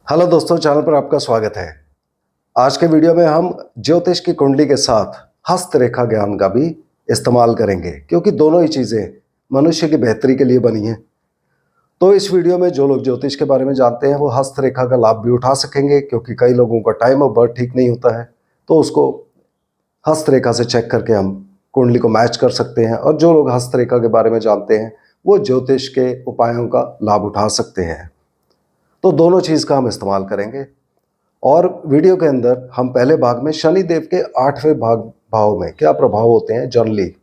Hello दोस्तों, channel पर आपका स्वागत है। आज के वीडियो में हम ज्योतिष की कुंडली के साथ हस्तरेखा ज्ञान का भी इस्तेमाल करेंगे, क्योंकि दोनों ही चीज़ें मनुष्य की बेहतरी के लिए बनी हैं। तो इस वीडियो में जो लोग ज्योतिष के बारे में जानते हैं वो हस्तरेखा का लाभ भी उठा सकेंगे, क्योंकि कई लोगों का टाइम ऑफ बर्थ ठीक नहीं होता है, तो उसको हस्तरेखा से चेक करके हम कुंडली को मैच कर सकते हैं। और जो लोग हस्तरेखा के बारे में जानते हैं वो ज्योतिष के उपायों का लाभ उठा सकते हैं। तो दोनों चीज़ का हम इस्तेमाल करेंगे। और वीडियो के अंदर हम पहले भाग में शनि देव के 8वें भाव में क्या प्रभाव होते हैं जनरली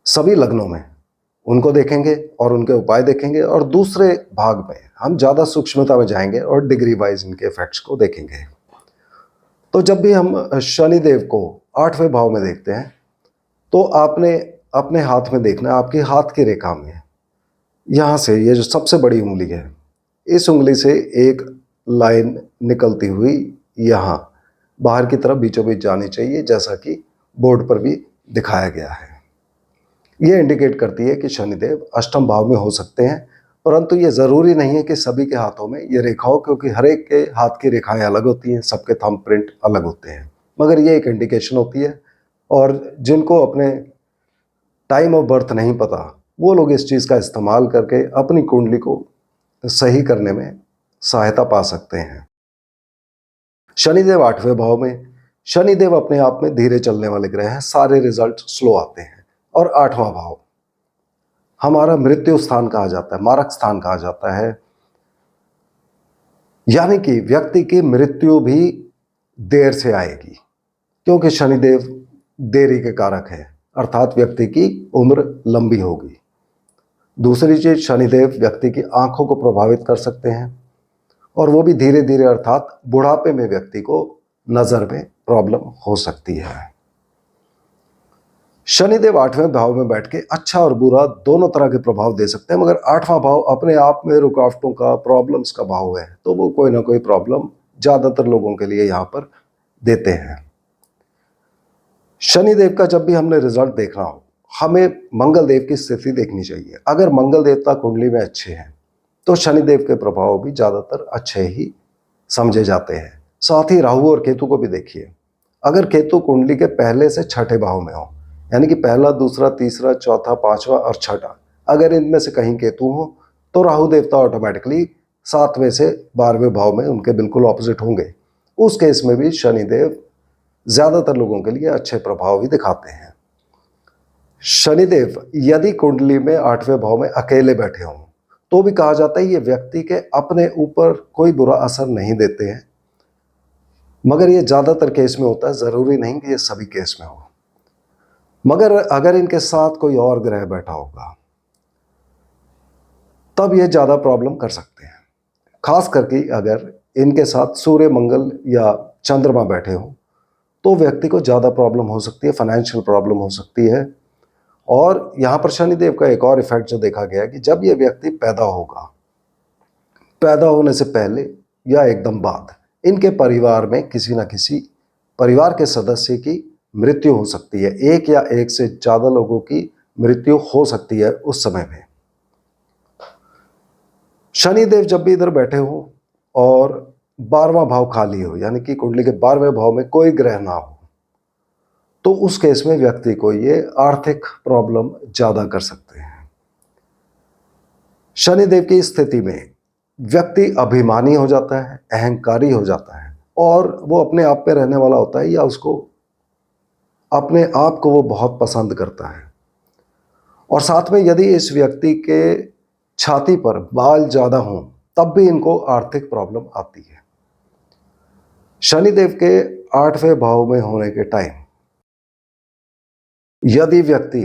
सभी लग्नों में, उनको देखेंगे और उनके उपाय देखेंगे। और दूसरे भाग में हम ज़्यादा सूक्ष्मता में जाएंगे और डिग्री वाइज इनके इफेक्ट्स को देखेंगे। तो जब भी हम शनि देव को 8वें भाव में देखते हैं तो आपने अपने हाथ में देखना है, आपके हाथ की रेखा में यहाँ से ये जो सबसे बड़ी उंगली है, इस उंगली से एक लाइन निकलती हुई यहाँ बाहर की तरफ बीचों बीच जानी चाहिए, जैसा कि बोर्ड पर भी दिखाया गया है। ये इंडिकेट करती है कि शनिदेव अष्टम भाव में हो सकते हैं, परंतु ये ज़रूरी नहीं है कि सभी के हाथों में ये रेखा हो, क्योंकि हर एक के हाथ की रेखाएं अलग होती हैं, सबके थंब प्रिंट अलग होते हैं। मगर ये एक इंडिकेशन होती है, और जिनको अपने टाइम ऑफ बर्थ नहीं पता वो लोग इस चीज़ का इस्तेमाल करके अपनी कुंडली को सही करने में सहायता पा सकते हैं। शनिदेव 8वें भाव में, शनिदेव अपने आप में धीरे चलने वाले ग्रह हैं, सारे रिजल्ट स्लो आते हैं। और 8वां भाव हमारा मृत्यु स्थान कहा जाता है, मारक स्थान कहा जाता है, यानी कि व्यक्ति की मृत्यु भी देर से आएगी, क्योंकि शनिदेव देरी के कारक है, अर्थात व्यक्ति की उम्र लंबी होगी। दूसरी चीज, शनिदेव व्यक्ति की आंखों को प्रभावित कर सकते हैं, और वो भी धीरे धीरे, अर्थात बुढ़ापे में व्यक्ति को नजर में प्रॉब्लम हो सकती है। शनिदेव 8वें भाव में बैठ के अच्छा और बुरा दोनों तरह के प्रभाव दे सकते हैं, मगर 8वां भाव अपने आप में रुकावटों का, प्रॉब्लम्स का भाव है, तो वो कोई ना कोई प्रॉब्लम ज्यादातर लोगों के लिए यहां पर देते हैं। शनिदेव का जब भी हमने रिजल्ट देखना हो, हमें मंगल देव की स्थिति देखनी चाहिए। अगर मंगल देवता कुंडली में अच्छे हैं तो शनिदेव के प्रभाव भी ज्यादातर अच्छे ही समझे जाते हैं। साथ ही राहु और केतु को भी देखिए। अगर केतु कुंडली के पहले से छठे भाव में हो, यानी कि पहला, दूसरा, तीसरा, चौथा, पांचवा और छठा, अगर इनमें से कहीं केतु हो तो राहु देवता ऑटोमेटिकली 7वें से 12वें भाव में उनके बिल्कुल ऑपोजिट होंगे। उस केस में भी शनिदेव ज्यादातर लोगों के लिए अच्छे प्रभाव भी दिखाते हैं। शनिदेव यदि कुंडली में 8वें भाव में अकेले बैठे हों तो भी कहा जाता है ये व्यक्ति के अपने ऊपर कोई बुरा असर नहीं देते हैं, मगर ये ज्यादातर केस में होता है, जरूरी नहीं कि ये सभी केस में हो। मगर अगर इनके साथ कोई और ग्रह बैठा होगा तब ये ज्यादा प्रॉब्लम कर सकते हैं, खास करके अगर इनके साथ सूर्य, मंगल या चंद्रमा बैठे हो तो व्यक्ति को ज्यादा प्रॉब्लम हो सकती है, फाइनेंशियल प्रॉब्लम हो सकती है। और यहां पर शनिदेव का एक और इफेक्ट जो देखा गया है कि जब ये व्यक्ति पैदा होगा, पैदा होने से पहले या एकदम बाद, इनके परिवार में किसी न किसी परिवार के सदस्य की मृत्यु हो सकती है। एक या एक से ज्यादा लोगों की मृत्यु हो सकती है उस समय में। शनिदेव जब भी इधर बैठे हो और 12वां भाव खाली हो, यानी कि कुंडली के 12वें भाव में कोई ग्रह ना हो, तो उस केस में व्यक्ति को ये आर्थिक प्रॉब्लम ज्यादा कर सकते हैं। शनिदेव की स्थिति में व्यक्ति अभिमानी हो जाता है, अहंकारी हो जाता है, और वो अपने आप पे रहने वाला होता है, या उसको अपने आप को वो बहुत पसंद करता है। और साथ में यदि इस व्यक्ति के छाती पर बाल ज्यादा हों तब भी इनको आर्थिक प्रॉब्लम आती है। शनिदेव के 8वें भाव में होने के टाइम यदि व्यक्ति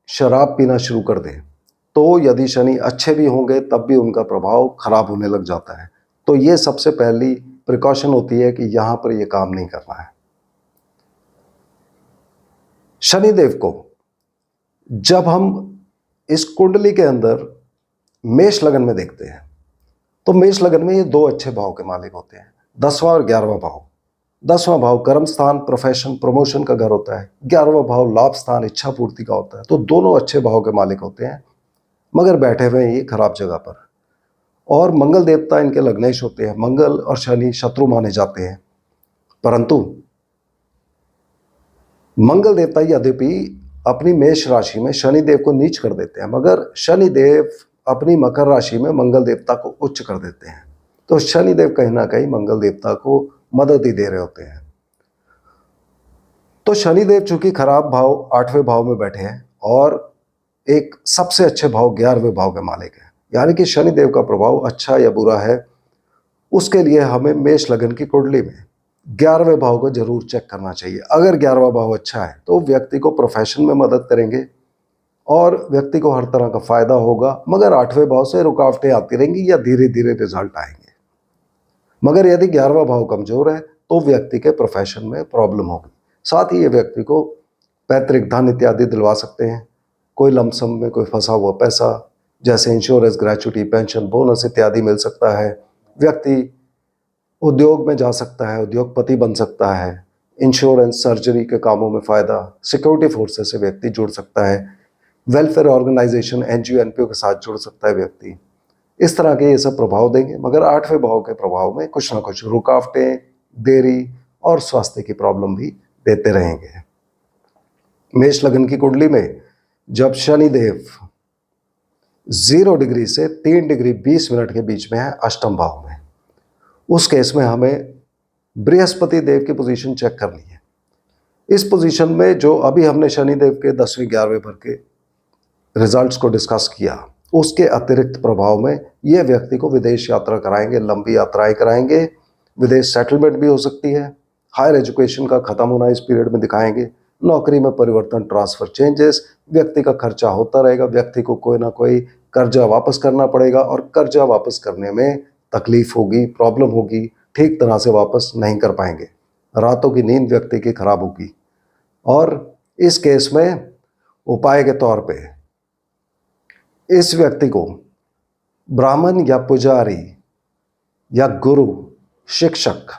शराब पीना शुरू कर दे, तो यदि शनि अच्छे भी होंगे तब भी उनका प्रभाव खराब होने लग जाता है। तो ये सबसे पहली प्रिकॉशन होती है कि यहां पर ये काम नहीं करना है। शनिदेव को जब हम इस कुंडली के अंदर मेष लगन में देखते हैं तो मेष लगन में ये दो अच्छे भाव के मालिक होते हैं, 10वां और 11वां भाव। 10वां भाव कर्म स्थान, प्रोफेशन, प्रमोशन का घर होता है। 11वां भाव लाभ स्थान, इच्छा पूर्ति का होता है। तो दोनों अच्छे भाव के मालिक होते हैं, मगर बैठे हुए ये खराब जगह पर। और मंगल देवता इनके लग्नेश होते हैं। मंगल और शनि शत्रु माने जाते हैं, परंतु मंगल देवता यद्यपि अपनी मेष राशि में शनि देव को नीच कर देते हैं, मगर शनि देव अपनी मकर राशि में मंगल देवता को उच्च कर देते हैं। तो शनि देव कहीं ना कहीं मंगल देवता को मदद ही दे रहे होते हैं। तो शनि देव चूंकि खराब भाव 8वें भाव में बैठे हैं और एक सबसे अच्छे भाव 11वें भाव के मालिक है, यानी कि शनि देव का प्रभाव अच्छा या बुरा है, उसके लिए हमें मेष लगन की कुंडली में 11वें भाव को जरूर चेक करना चाहिए। अगर 11वां भाव अच्छा है तो व्यक्ति को प्रोफेशन में मदद करेंगे और व्यक्ति को हर तरह का फायदा होगा, मगर 8वें भाव से रुकावटें आती रहेंगी या धीरे धीरे रिजल्ट आएंगे। मगर यदि 11वां भाव कमजोर है तो व्यक्ति के प्रोफेशन में प्रॉब्लम होगी। साथ ही ये व्यक्ति को पैतृक धन इत्यादि दिलवा सकते हैं, कोई लमसम में कोई फंसा हुआ पैसा जैसे इंश्योरेंस, ग्रेच्युटी, पेंशन, बोनस इत्यादि मिल सकता है। व्यक्ति उद्योग में जा सकता है, उद्योगपति बन सकता है, इंश्योरेंस, सर्जरी के कामों में फायदा, सिक्योरिटी फोर्सेस से व्यक्ति जुड़ सकता है, वेलफेयर ऑर्गेनाइजेशन, एनजीओ, एनपीओ के साथ जुड़ सकता है व्यक्ति। इस तरह के ये सब प्रभाव देंगे, मगर 8वें भाव के प्रभाव में कुछ ना कुछ रुकावटें, देरी और स्वास्थ्य की प्रॉब्लम भी देते रहेंगे। मेष लगन की कुंडली में जब शनि देव 0 डिग्री से 3 डिग्री 20 मिनट के बीच में है अष्टम भाव में, उस केस में हमें बृहस्पति देव की पोजीशन चेक करनी है। इस पोजीशन में जो अभी हमने शनि देव के 10वें 11वें भर के रिजल्ट्स को डिस्कस किया, उसके अतिरिक्त प्रभाव में ये व्यक्ति को विदेश यात्रा कराएंगे, लंबी यात्राएं कराएंगे, विदेश सेटलमेंट भी हो सकती है, हायर एजुकेशन का खत्म होना इस पीरियड में दिखाएंगे, नौकरी में परिवर्तन, ट्रांसफर, चेंजेस, व्यक्ति का खर्चा होता रहेगा, व्यक्ति को कोई ना कोई कर्जा वापस करना पड़ेगा और कर्जा वापस करने में तकलीफ होगी, प्रॉब्लम होगी, ठीक तरह से वापस नहीं कर पाएंगे, रातों की नींद व्यक्ति की खराब होगी। और इस केस में उपाय के तौर पे इस व्यक्ति को ब्राह्मण या पुजारी या गुरु, शिक्षक,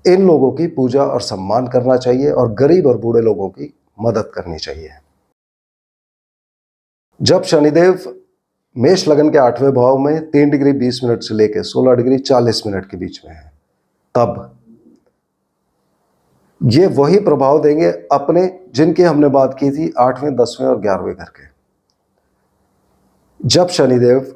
इन लोगों की पूजा और सम्मान करना चाहिए और गरीब और बूढ़े लोगों की मदद करनी चाहिए। जब शनिदेव मेष लगन के 8वें भाव में 3 डिग्री 20 मिनट से लेकर 16 डिग्री 40 मिनट के बीच में है, तब ये वही प्रभाव देंगे अपने जिनकी हमने बात की थी 8वें, 10वें और 11वें घर के। जब शनिदेव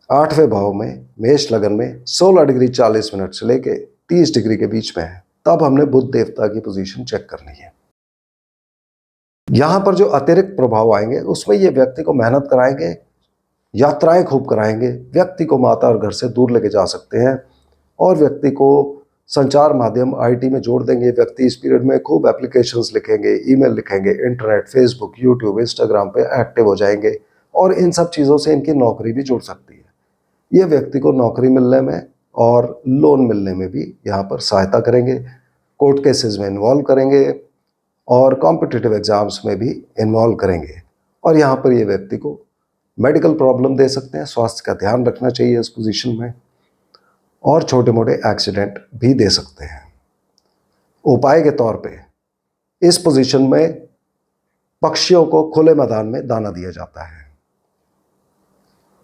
8वें भाव में मेष लगन में 16 डिग्री 40 मिनट से लेके 30 डिग्री के बीच में है, तब हमने बुध देवता की पोजीशन चेक करनी है। यहां पर जो अतिरिक्त प्रभाव आएंगे उसमें ये व्यक्ति को मेहनत कराएंगे, यात्राएं खूब कराएंगे, व्यक्ति को माता और घर से दूर लेके जा सकते हैं और व्यक्ति को संचार माध्यम आईटी में जोड़ देंगे। व्यक्ति इस पीरियड में खूब एप्लीकेशंस लिखेंगे, ईमेल लिखेंगे, इंटरनेट, फेसबुक, यूट्यूब, इंस्टाग्राम पे एक्टिव हो जाएंगे और इन सब चीज़ों से इनकी नौकरी भी जुड़ सकती है। ये व्यक्ति को नौकरी मिलने में और लोन मिलने में भी यहाँ पर सहायता करेंगे, कोर्ट केसेस में इन्वॉल्व करेंगे और कॉम्पिटिटिव एग्जाम्स में भी इन्वॉल्व करेंगे। और यहाँ पर ये व्यक्ति को मेडिकल प्रॉब्लम दे सकते हैं, स्वास्थ्य का ध्यान रखना चाहिए इस पोजीशन में, और छोटे मोटे एक्सीडेंट भी दे सकते हैं। उपाय के तौर पे इस पोजीशन में पक्षियों को खुले मैदान में दाना दिया जाता है।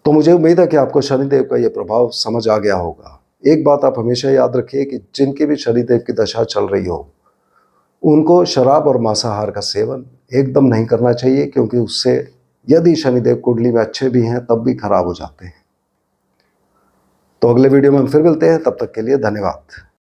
तो मुझे उम्मीद है कि आपको शनिदेव का ये प्रभाव समझ आ गया होगा। एक बात आप हमेशा याद रखिए कि जिनकी भी शनिदेव की दशा चल रही हो, उनको शराब और मांसाहार का सेवन एकदम नहीं करना चाहिए, क्योंकि उससे यदि शनिदेव कुंडली में अच्छे भी हैं तब भी खराब हो जाते हैं। तो अगले वीडियो में हम फिर मिलते हैं, तब तक के लिए धन्यवाद।